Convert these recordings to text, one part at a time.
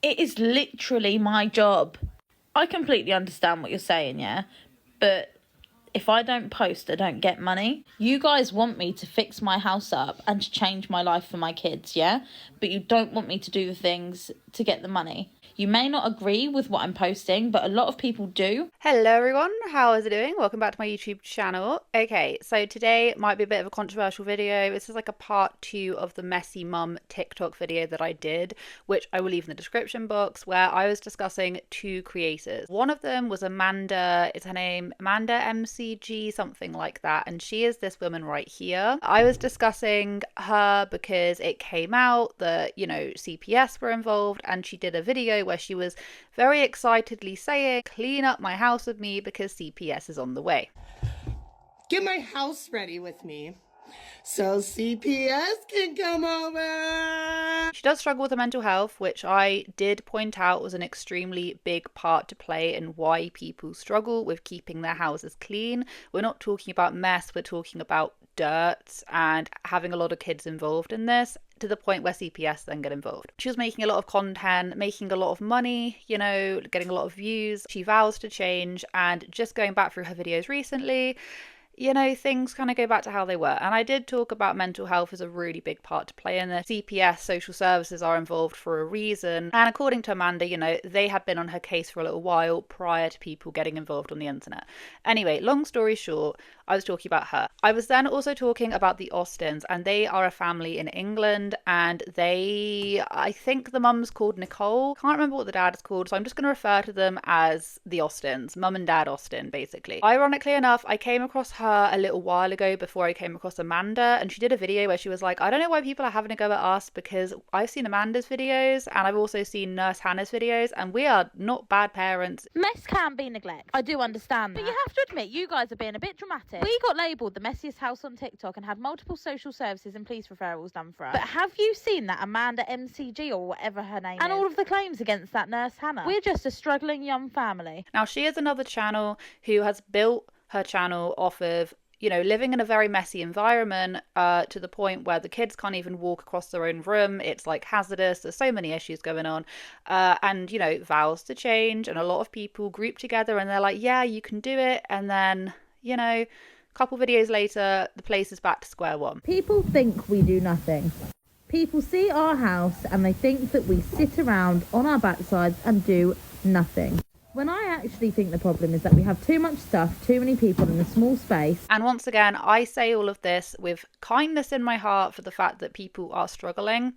It is literally my job. I completely understand what you're saying, yeah? But if I don't post, I don't get money. You guys want me to fix my house up and to change my life for my kids, yeah? But you don't want me to do the things to get the money. You may not agree with what I'm posting, but a lot of people do. Hello everyone, how is it doing? Welcome back to my YouTube channel. Okay, so today might be a bit of a controversial video. This is like a part 2 of the messy mum TikTok video that I did, which I will leave in the description box, where I was discussing 2 creators. One of them was Amanda, is her name Amanda MCG, something like that, and she is this woman right here. I was discussing her because it came out that, CPS were involved, and she did a video where she was very excitedly saying, "Clean up my house with me because CPS is on the way. Get my house ready with me so CPS can come over." She does struggle with her mental health, which I did point out was an extremely big part to play in why people struggle with keeping their houses clean. We're not talking about mess, we're talking about dirt and having a lot of kids involved in this, to the point where CPS then get involved. She was making a lot of content, making a lot of money, getting a lot of views. She vows to change, and just going back through her videos recently, things kind of go back to how they were. And I did talk about mental health as a really big part to play in this. CPS, social services, are involved for a reason. And according to Amanda, they had been on her case for a little while prior to people getting involved on the internet. Anyway, long story short, I was talking about her. I was then also talking about the Austins, and they are a family in England, and I think the mum's called Nicole. Can't remember what the dad is called, so I'm just going to refer to them as the Austins, mum and dad Austin, basically. Ironically enough, I came across her a little while ago before I came across Amanda, and she did a video where she was like, "I don't know why people are having a go at us, because I've seen Amanda's videos and I've also seen Nurse Hannah's videos, and we are not bad parents." Mess can be neglect. I do understand that. But you have to admit, you guys are being a bit dramatic. We got labelled the messiest house on TikTok and had multiple social services and police referrals done for us. But have you seen that Amanda MCG, or whatever her name is? And all of the claims against that Nurse Hannah? We're just a struggling young family. Now, she is another channel who has built her channel off of living in a very messy environment, to the point where the kids can't even walk across their own room. It's like hazardous. There's so many issues going on, and vows to change, and a lot of people group together and they're like, yeah, you can do it, and then a couple videos later the place is back to square one. People think we do nothing. People see our house and they think that we sit around on our backsides and do nothing. When I actually think the problem is that we have too much stuff, too many people in a small space. And once again, I say all of this with kindness in my heart for the fact that people are struggling.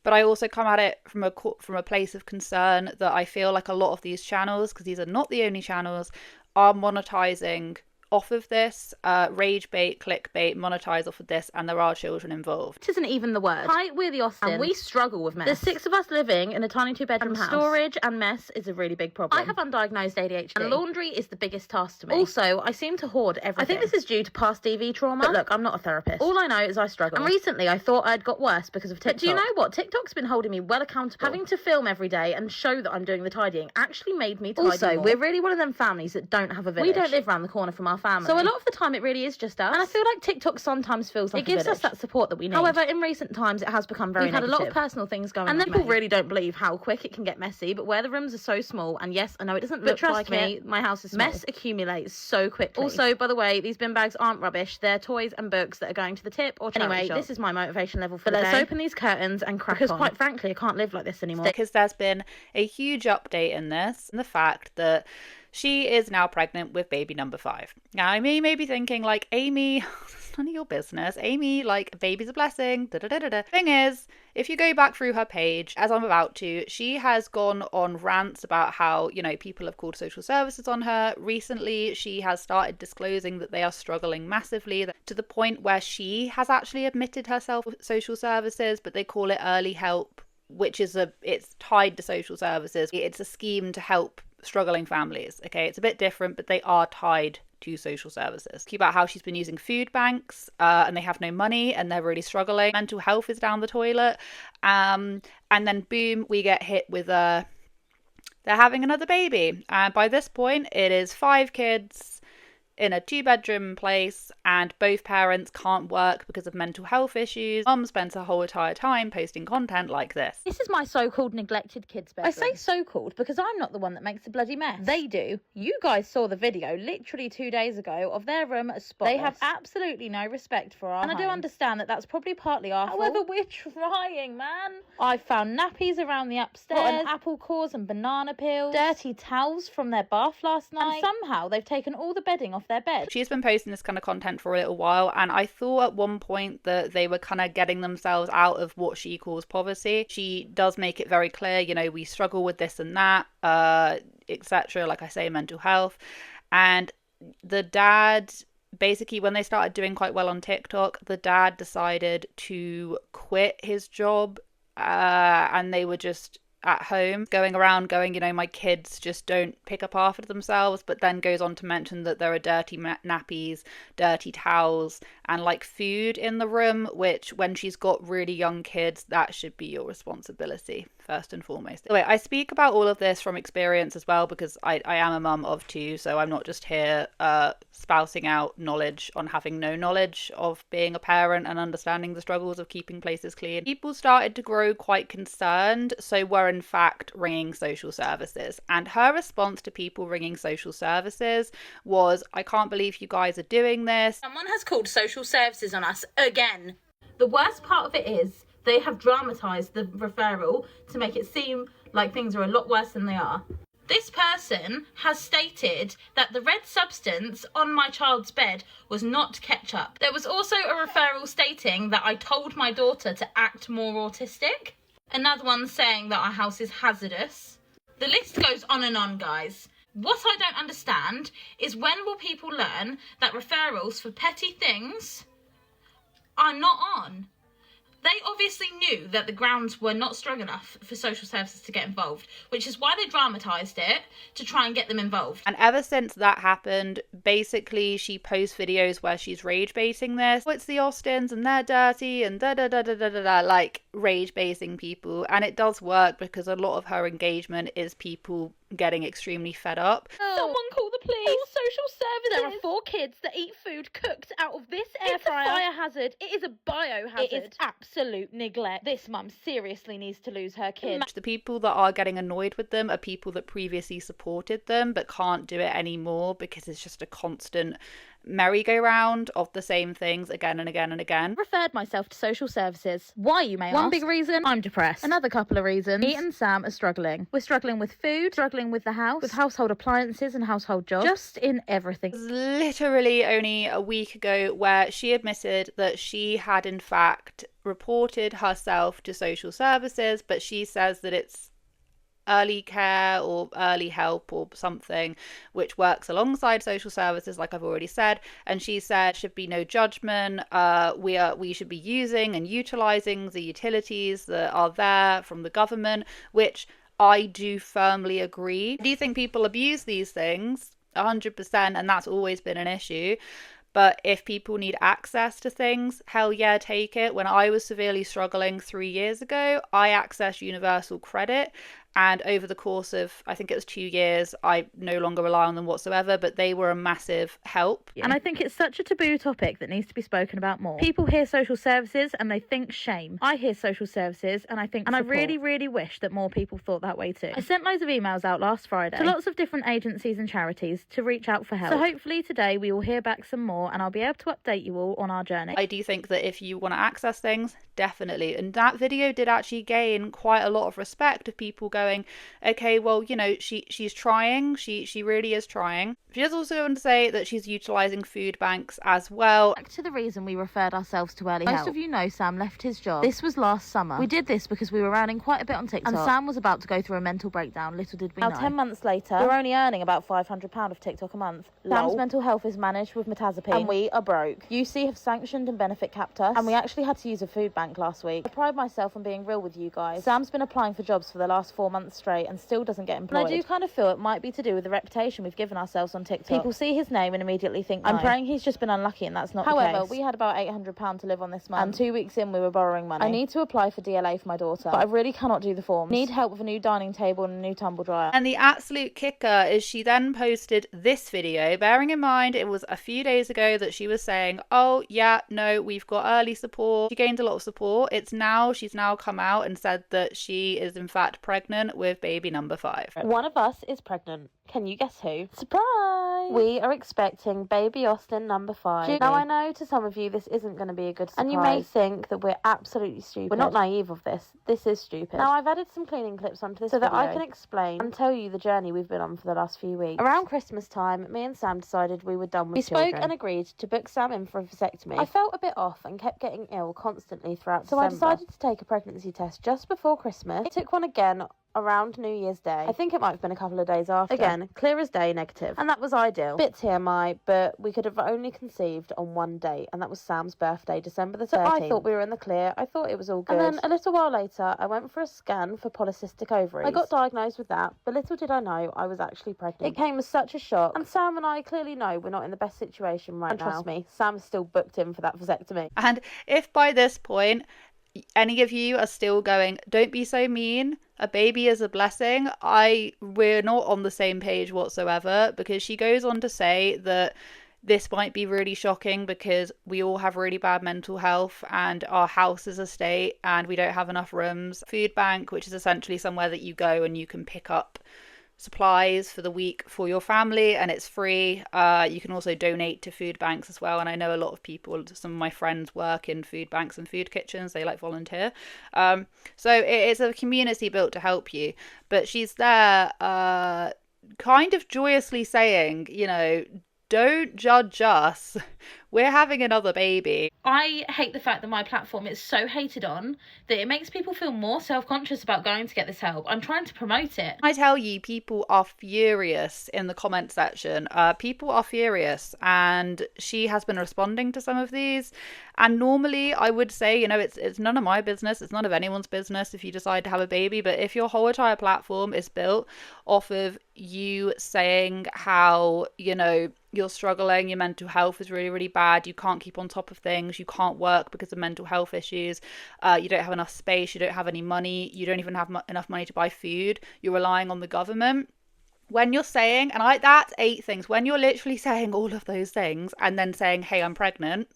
But I also come at it from a place of concern that I feel like a lot of these channels, because these are not the only channels, are monetizing off of this, rage bait, clickbait, monetize off of this, and there are children involved. It isn't even the word. Hi, we're the Austins, and we struggle with mess. There's 6 of us living in a tiny 2-bedroom house. Storage and mess is a really big problem. I have undiagnosed ADHD, and laundry is the biggest task to me. Also, I seem to hoard everything. I think this is due to past DV trauma. But look, I'm not a therapist. All I know is I struggle. And recently I thought I'd got worse because of TikTok. But do you know what? TikTok's been holding me well accountable. Having to film every day and show that I'm doing the tidying actually made me tidy more. Also, we're really one of them families that don't have a village. We don't live around the corner from our family. So a lot of the time it really is just us. And I feel like TikTok sometimes feels like it gives us that support that we need. However, in recent times it has become very negative. We've had a lot of personal things going on. And then people really don't believe how quick it can get messy, but where the rooms are so small, and yes, I know it doesn't look like it, my house is small. Mess accumulates so quickly. Also, by the way, these bin bags aren't rubbish. They're toys and books that are going to the tip or charity shop. This is my motivation level for the day. Let's open these curtains and crack on. Because quite frankly, I can't live like this anymore. Because there's been a huge update in this, and the fact that she is now pregnant with baby number 5. Now, I may be thinking, like, Amy, it's none of your business. Amy, like, a baby's a blessing. Thing is, if you go back through her page, as I'm about to, she has gone on rants about how, people have called social services on her. Recently, she has started disclosing that they are struggling massively, to the point where she has actually admitted herself with social services, but they call it early help, which is it's tied to social services. It's a scheme to help struggling families. Okay, it's a bit different, but they are tied to social services. About how she's been using food banks, and they have no money and they're really struggling. Mental health is down the toilet, and then boom, we get hit with they're having another baby, and by this point it is 5 kids. in a 2-bedroom place and both parents can't work because of mental health issues. Mum spends her whole entire time posting content like this. This is my so-called neglected kids' bedroom. I say so-called because I'm not the one that makes the bloody mess. They do. You guys saw the video literally 2 days ago of their room as spotless. They have absolutely no respect for our home. I do understand that that's probably partly our fault. However, we're trying, man. I found nappies around the upstairs, rotten apple cores and banana peels, dirty towels from their bath last night, and somehow they've taken all the bedding off their bed. She's been posting this kind of content for a little while, and I thought at one point that they were kind of getting themselves out of what she calls poverty. She does make it very clear, you know, we struggle with this and that, etc. Like I say, mental health. And the dad, basically, when they started doing quite well on TikTok, the dad decided to quit his job, and they were just at home going around going, you know, my kids just don't pick up after themselves, but then goes on to mention that there are dirty nappies, dirty towels, and like food in the room, which when she's got really young kids, that should be your responsibility first and foremost. Anyway, I speak about all of this from experience as well, because I am a mum of 2, so I'm not just here spouting out knowledge on having no knowledge of being a parent and understanding the struggles of keeping places clean. People started to grow quite concerned, so were in fact ringing social services, and her response to people ringing social services was, I can't believe you guys are doing this. Someone has called social services on us again. The worst part of it is they have dramatised the referral to make it seem like things are a lot worse than they are. This person has stated that the red substance on my child's bed was not ketchup. There was also a referral stating that I told my daughter to act more autistic. Another one saying that our house is hazardous. The list goes on and on, guys. What I don't understand is when will people learn that referrals for petty things are not on? They obviously knew that the grounds were not strong enough for social services to get involved, which is why they dramatised it to try and get them involved. And ever since that happened, basically she posts videos where she's rage baiting this. Oh, it's the Austins and they're dirty and da-da-da-da-da-da-da, like rage baiting people. And it does work because a lot of her engagement is people getting extremely fed up. Someone call the police. Social services. There are 4 kids that eat food cooked out of this air fryer. It's a fire hazard. It is a biohazard. It is absolute neglect. This mum seriously needs to lose her kid. The people that are getting annoyed with them are people that previously supported them but can't do it anymore because it's just a constant merry-go-round of the same things again and again and again. Referred myself to social services. Why, you may ask? One big reason, I'm depressed. Another couple of reasons, me and Sam are struggling. We're struggling with food, struggling with the house, with household appliances and household jobs, just in everything. It was literally only a week ago where she admitted that she had in fact reported herself to social services, but she says that it's early care or early help or something which works alongside social services, like I've already said, and she said should be no judgment. We should be using and utilizing the utilities that are there from the government, which I do firmly agree. I do think people abuse these things 100%, and that's always been an issue. But if people need access to things, hell yeah, take it. When I was severely struggling 3 years ago, I accessed universal credit. And over the course of, I think it was 2 years, I no longer rely on them whatsoever, but they were a massive help. And I think it's such a taboo topic that needs to be spoken about more. People hear social services and they think shame. I hear social services and I think support. I really, really wish that more people thought that way too. I sent loads of emails out last Friday to lots of different agencies and charities to reach out for help. So hopefully today we will hear back some more and I'll be able to update you all on our journey. I do think that if you want to access things, definitely. And that video did actually gain quite a lot of respect of people going, okay, well, you know, she's trying. She really is trying. She does also want to say that she's utilising food banks as well. Back to the reason we referred ourselves to early help. Most of you know Sam left his job. This was last summer. We did this because we were earning quite a bit on TikTok. And Sam was about to go through a mental breakdown. Little did we know. Now 10 months later, we're only earning about £500 of TikTok a month. Sam's mental health is managed with mirtazapine. And we are broke. UC have sanctioned and benefit capped us. And we actually had to use a food bank last week. I pride myself on being real with you guys. Sam's been applying for jobs for the last 4 4 months straight and still doesn't get employed. And I do kind of feel it might be to do with the reputation we've given ourselves on TikTok. People see his name and immediately think, I'm praying he's just been unlucky, and that's not the case. However, we had about £800 to live on this month, and 2 weeks in we were borrowing money. I need to apply for DLA for my daughter, but I really cannot do the forms. Need help with a new dining table and a new tumble dryer. And the absolute kicker is she then posted this video, bearing in mind it was a few days ago that she was saying, oh yeah, no, we've got early support. She gained a lot of support. She's now come out and said that she is in fact pregnant with baby number 5. One of us is pregnant. Can you guess who? Surprise! We are expecting baby Austin number 5. Now I know to some of you this isn't going to be a good surprise, and you may think that we're absolutely stupid. We're not naive of this. This is stupid. Now I've added some cleaning clips onto this so that I can explain and tell you the journey we've been on for the last few weeks. Around Christmas time, me and Sam decided we were done with children. We spoke and agreed to book Sam in for a vasectomy. I felt a bit off and kept getting ill constantly throughout December. So I decided to take a pregnancy test just before Christmas. I took one again around New Year's Day. I think it might have been a couple of days after. Again, clear as day negative. And that was ideal. Bit TMI, but we could have only conceived on one date, and that was Sam's birthday, December the 13th. So I thought we were in the clear. I thought it was all good. And then a little while later, I went for a scan for polycystic ovaries. I got diagnosed with that, but little did I know I was actually pregnant. It came as such a shock. And Sam and I clearly know we're not in the best situation right now. And trust me, Sam's still booked in for that vasectomy. And if by this point any of you are still going, don't be so mean, a baby is a blessing, we're not on the same page whatsoever, because she goes on to say that this might be really shocking because we all have really bad mental health and our house is a state and we don't have enough rooms. Food bank, which is essentially somewhere that you go and you can pick up supplies for the week for your family, and it's free. You can also donate to food banks as well, and I know a lot of people, some of my friends work in food banks and food kitchens. They volunteer, so it's a community built to help you. But she's there kind of joyously saying, don't judge us, we're having another baby. I hate the fact that my platform is so hated on that it makes people feel more self-conscious about going to get this help. I'm trying to promote it. I tell you, people are furious in the comment section. People are furious, and she has been responding to some of these. And normally I would say, it's none of my business. It's none of anyone's business if you decide to have a baby. But if your whole entire platform is built off of you saying how, you're struggling, your mental health is really, really bad, you can't keep on top of things, you can't work because of mental health issues, you don't have enough space, you don't have any money, you don't even have enough money to buy food, you're relying on the government. When you're saying, and that's 8 things, when you're literally saying all of those things and then saying, hey, I'm pregnant,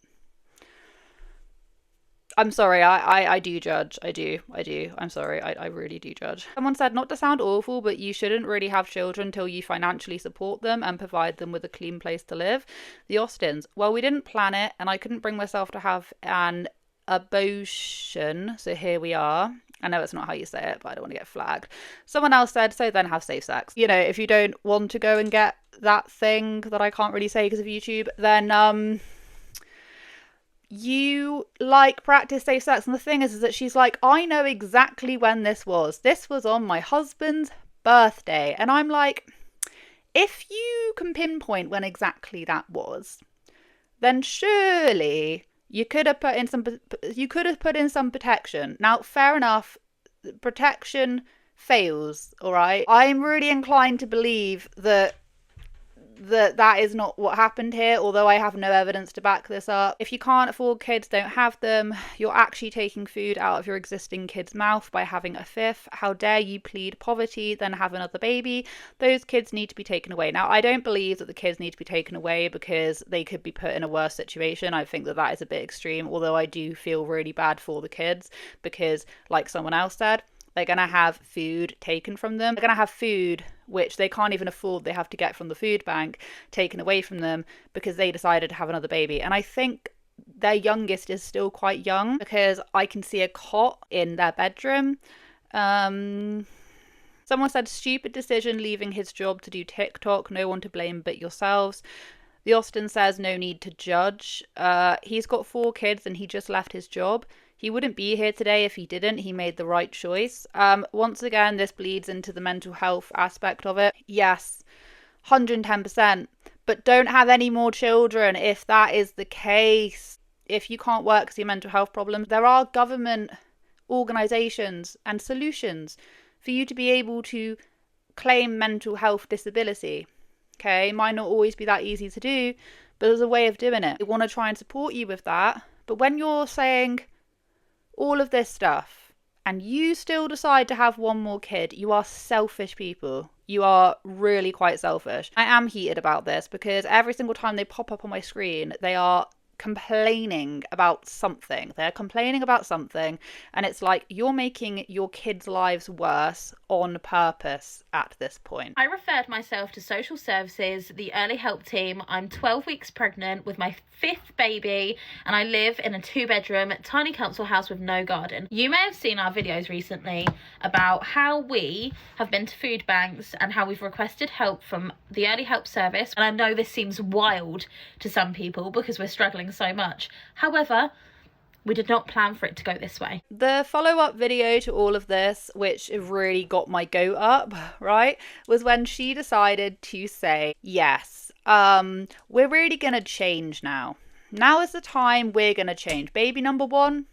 I'm sorry, I do judge. I do. I'm sorry, I really do judge. Someone said, not to sound awful, but you shouldn't really have children till you financially support them and provide them with a clean place to live. The Austins, well, we didn't plan it, and I couldn't bring myself to have an abortion, so here we are. I know it's not how you say it, but I don't want to get flagged. Someone else said, so then have safe sex. If you don't want to go and get that thing that I can't really say because of YouTube, then you practice safe sex. And the thing is that she's like, I know exactly when this was on my husband's birthday. And I'm like, if you can pinpoint when exactly that was, then surely you could have put in some protection. Now, fair enough, protection fails, all right? I'm really inclined to believe that is not what happened here, although I have no evidence to back this up. If you can't afford kids, don't have them. You're actually taking food out of your existing kid's mouth by having a 5th. How dare you plead poverty, then have another baby? Those kids need to be taken away. Now, I don't believe that the kids need to be taken away because they could be put in a worse situation. I think that is a bit extreme, although I do feel really bad for the kids because, like someone else said, they're going to have food taken from them. They're going to have food which they can't even afford. They have to get from the food bank taken away from them because they decided to have another baby. And I think their youngest is still quite young because I can see a cot in their bedroom. Someone said, stupid decision leaving his job to do TikTok. No one to blame but yourselves. The Austin says, no need to judge. He's got 4 kids and he just left his job. He wouldn't be here today if he didn't. He made the right choice. Once again, this bleeds into the mental health aspect of it. Yes, 110%. But don't have any more children if that is the case. If you can't work because of your mental health problems, there are government organisations and solutions for you to be able to claim mental health disability. Okay, it might not always be that easy to do, but there's a way of doing it. We want to try and support you with that. But when you're saying all of this stuff and you still decide to have one more kid, you are selfish people. You are really quite selfish. I am heated about this because every single time they pop up on my screen, they are complaining about something. They're complaining about something, and it's like you're making your kids' lives worse on purpose at this point. I referred myself to social services, the early help team. I'm 12 weeks pregnant with my 5th baby, and I live in a 2-bedroom tiny council house with no garden. You may have seen our videos recently about how we have been to food banks and how we've requested help from the early help service. And I know this seems wild to some people because we're struggling so much. However, we did not plan for it to go this way. The follow-up video to all of this, which really got my goat up, right, was when she decided to say, yes, we're really going to change now. Now is the time we're going to change. Baby number 1,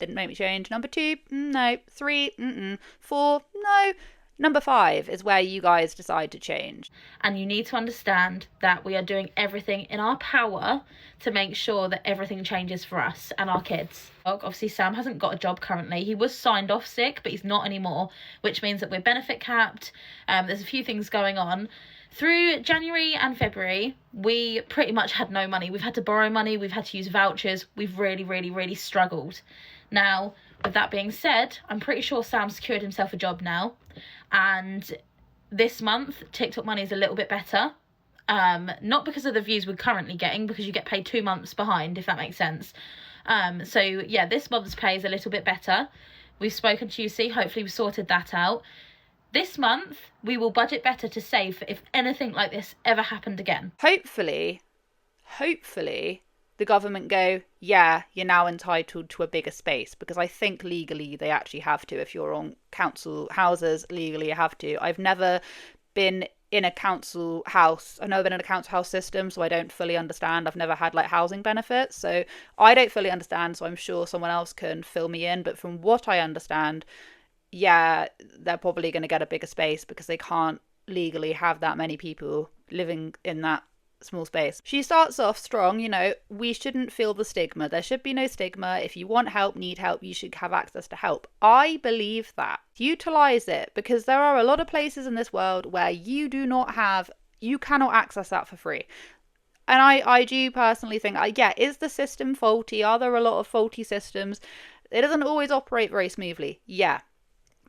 didn't make me change. Number 2, no. 3, 4, no. Number 5 is where you guys decide to change. And you need to understand that we are doing everything in our power to make sure that everything changes for us and our kids. Obviously, Sam hasn't got a job currently. He was signed off sick, but he's not anymore, which means that we're benefit capped. There's a few things going on. Through January and February, we pretty much had no money. We've had to borrow money. We've had to use vouchers. We've really, really, really struggled. Now, with that being said, I'm pretty sure Sam secured himself a job now. And this month, TikTok money is a little bit better. Not because of the views we're currently getting, because you get paid 2 months behind, if that makes sense. So yeah, this month's pay is a little bit better. We've spoken to UC, hopefully we've sorted that out. This month, we will budget better to save if anything like this ever happened again. Hopefully, the government go, yeah, you're now entitled to a bigger space, because I think legally they actually have to. If you're on council houses, legally you have to. I've never been in a council house. I've never been in a council house system, so I don't fully understand. I've never had like housing benefits, so I don't fully understand, so I'm sure someone else can fill me in. But from what I understand, yeah, they're probably going to get a bigger space because they can't legally have that many people living in that small space. She starts off strong, you know, we shouldn't feel the stigma. There should be no stigma. If you want help, need help, you should have access to help. I believe that. Utilize it, because there are a lot of places in this world where you cannot access that for free. And I do personally think, yeah, is the system faulty? Are there a lot of faulty systems? It doesn't always operate very smoothly. Yeah,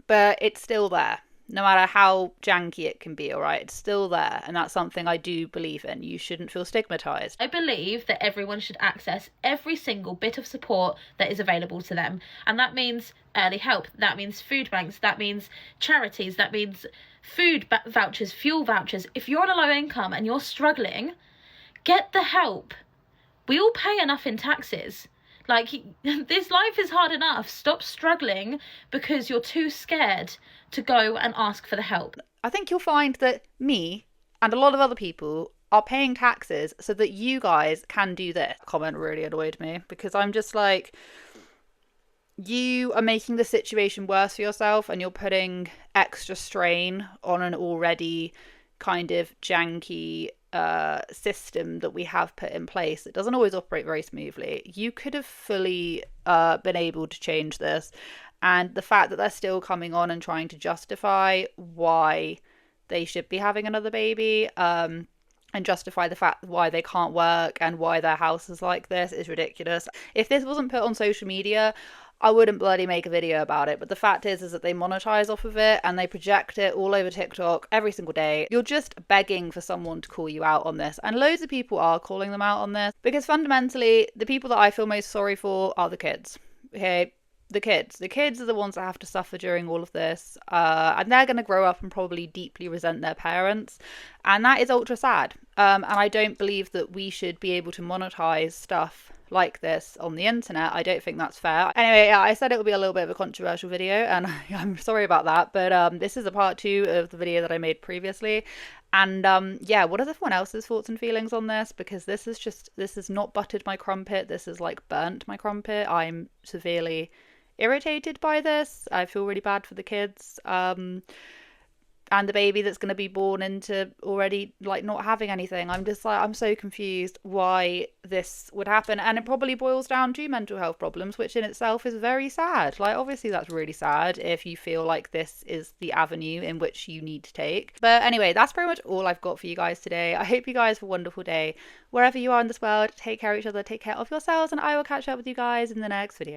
but it's still there. No matter how janky it can be, all right, it's still there. And that's something I do believe in. You shouldn't feel stigmatized. I believe that everyone should access every single bit of support that is available to them. And that means early help. That means food banks. That means charities. That means food vouchers, fuel vouchers. If you're on a low income and you're struggling, get the help. We all pay enough in taxes. Like, this life is hard enough. Stop struggling because you're too scared to go and ask for the help. I think you'll find that me and a lot of other people are paying taxes so that you guys can do this. Comment really annoyed me, because I'm just like, you are making the situation worse for yourself and you're putting extra strain on an already kind of janky system that we have put in place. It doesn't always operate very smoothly. You could have fully been able to change this, and the fact that they're still coming on and trying to justify why they should be having another baby and justify the fact why they can't work and why their house is like this is ridiculous. If this wasn't put on social media, I wouldn't bloody make a video about it. But the fact is that they monetize off of it and they project it all over TikTok every single day. You're just begging for someone to call you out on this. And loads of people are calling them out on this, because fundamentally, the people that I feel most sorry for are the kids. Okay? The kids are the ones that have to suffer during all of this, and they're going to grow up and probably deeply resent their parents, and that is ultra sad. And I don't believe that we should be able to monetize stuff like this on the internet. I don't think that's fair. Anyway, I said it would be a little bit of a controversial video, and I'm sorry about that, but this is a part 2 of the video that I made previously. And yeah, what are everyone else's thoughts and feelings on this? Because this has not buttered my crumpet. This has like burnt my crumpet. I'm severely irritated by this. I feel really bad for the kids. And the baby that's going to be born into already like not having anything. I'm just like, I'm so confused why this would happen. And it probably boils down to mental health problems, which in itself is very sad. Like, obviously that's really sad if you feel like this is the avenue in which you need to take. But anyway, that's pretty much all I've got for you guys today. I hope you guys have a wonderful day. Wherever you are in this world, take care of each other, take care of yourselves, and I will catch up with you guys in the next video.